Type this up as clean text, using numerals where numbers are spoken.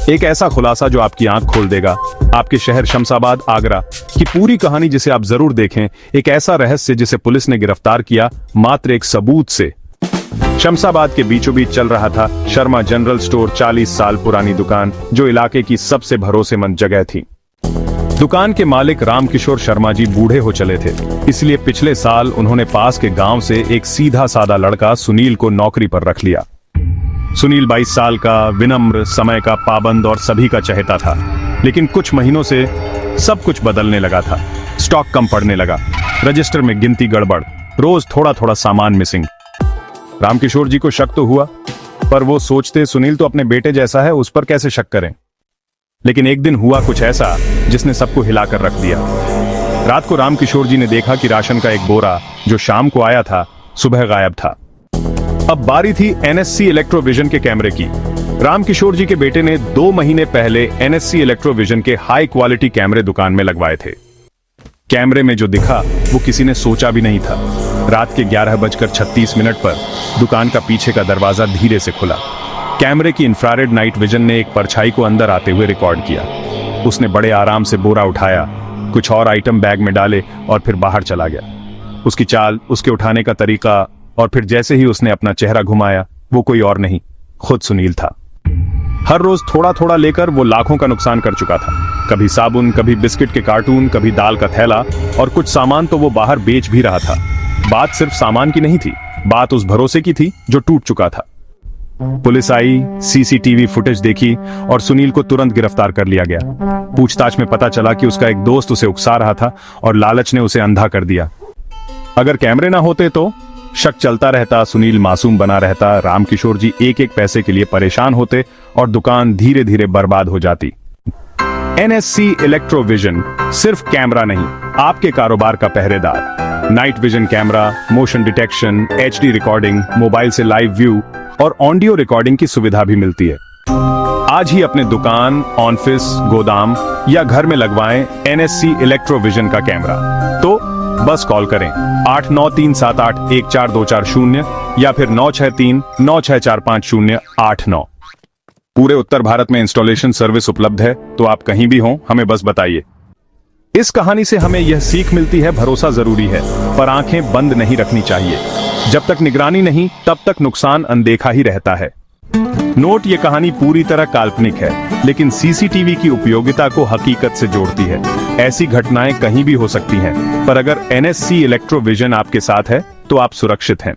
एक ऐसा खुलासा जो आपकी आंख खोल देगा, आपके शहर शमशाबाद आगरा की पूरी कहानी जिसे आप जरूर देखें। एक ऐसा रहस्य जिसे पुलिस ने गिरफ्तार किया मात्र एक सबूत से। शमशाबाद के बीचों बीच चल रहा था शर्मा जनरल स्टोर, 40 साल पुरानी दुकान जो इलाके की सबसे भरोसेमंद जगह थी। दुकान के मालिक रामकिशोर शर्मा जी बूढ़े हो चले थे, इसलिए पिछले साल उन्होंने पास के गांव से एक सीधा सादा लड़का सुनील को नौकरी पर रख लिया। सुनील 22 साल का, विनम्र, समय का पाबंद और सभी का चहेता था। लेकिन कुछ महीनों से सब कुछ बदलने लगा था। स्टॉक कम पड़ने लगा, रजिस्टर में गिनती गड़बड़, रोज थोड़ा थोड़ा सामान मिसिंग। रामकिशोर जी को शक तो हुआ, पर वो सोचते सुनील तो अपने बेटे जैसा है, उस पर कैसे शक करें। लेकिन एक दिन हुआ कुछ ऐसा जिसने सबको हिलाकर रख दिया। रात को रामकिशोर जी ने देखा कि राशन का एक बोरा जो शाम को आया था, सुबह गायब था। अब बारी थी एनएससी इलेक्ट्रोविजन के कैमरे की। रामकिशोर जी के बेटे ने 2 महीने पहले एनएससी इलेक्ट्रोविजन के हाई क्वालिटी कैमरे दुकान में लगवाए थे। कैमरे में जो दिखा वो किसी ने सोचा भी नहीं था। रात के 11:36 पर दुकान का पीछे का दरवाजा धीरे से खुला। कैमरे की इंफ्रारेड नाइट विजन ने एक परछाई को अंदर आते हुए रिकॉर्ड किया। उसने बड़े आराम से बोरा उठाया, कुछ और आइटम बैग में डाले और फिर बाहर चला गया। उसकी चाल, उसके उठाने का तरीका और फिर जैसे ही उसने अपना चेहरा घुमाया, वो कोई और नहीं, खुद सुनील था। हर रोज थोड़ा थोड़ा लेकर वो लाखों का नुकसान कर चुका था। कभी साबुन, कभी बिस्किट के कार्टून, कभी दाल का थैला और कुछ सामान तो वो बाहर बेच भी रहा था। बात सिर्फ सामान की नहीं थी, बात उस भरोसे की थी जो टूट चुका था। पुलिस आई, सीसीटीवी फुटेज देखी और सुनील को तुरंत गिरफ्तार कर लिया गया। पूछताछ में पता चला कि उसका एक दोस्त उसे उकसा रहा था और लालच ने उसे अंधा कर दिया। अगर कैमरे ना होते तो शक चलता रहता, सुनील मासूम बना रहता, रामकिशोर जी एक एक पैसे के लिए परेशान होते और दुकान धीरे धीरे बर्बाद हो जाती। एनएससी इलेक्ट्रोविजन सिर्फ कैमरा नहीं, आपके कारोबार का पहरेदार। Night vision camera, motion detection, HD recording, mobile से लाइव व्यू और ऑडियो रिकॉर्डिंग की सुविधा भी मिलती है। आज ही अपने दुकान, ऑफिस, गोदाम या घर में लगवाएं एनएससी इलेक्ट्रोविजन का कैमरा। तो बस कॉल करें 8637814240 या फिर 9639645089। पूरे उत्तर भारत में इंस्टॉलेशन सर्विस उपलब्ध है, तो आप कहीं भी हों, हमें बस बताइए। इस कहानी से हमें यह सीख मिलती है, भरोसा जरूरी है, पर आंखें बंद नहीं रखनी चाहिए। जब तक निगरानी नहीं, तब तक नुकसान अनदेखा ही रहता है। नोट, ये कहानी पूरी तरह काल्पनिक है, लेकिन सीसीटीवी की उपयोगिता को हकीकत से जोड़ती है। ऐसी घटनाएं कहीं भी हो सकती हैं, पर अगर एनएससी इलेक्ट्रोविजन आपके साथ है, तो आप सुरक्षित हैं।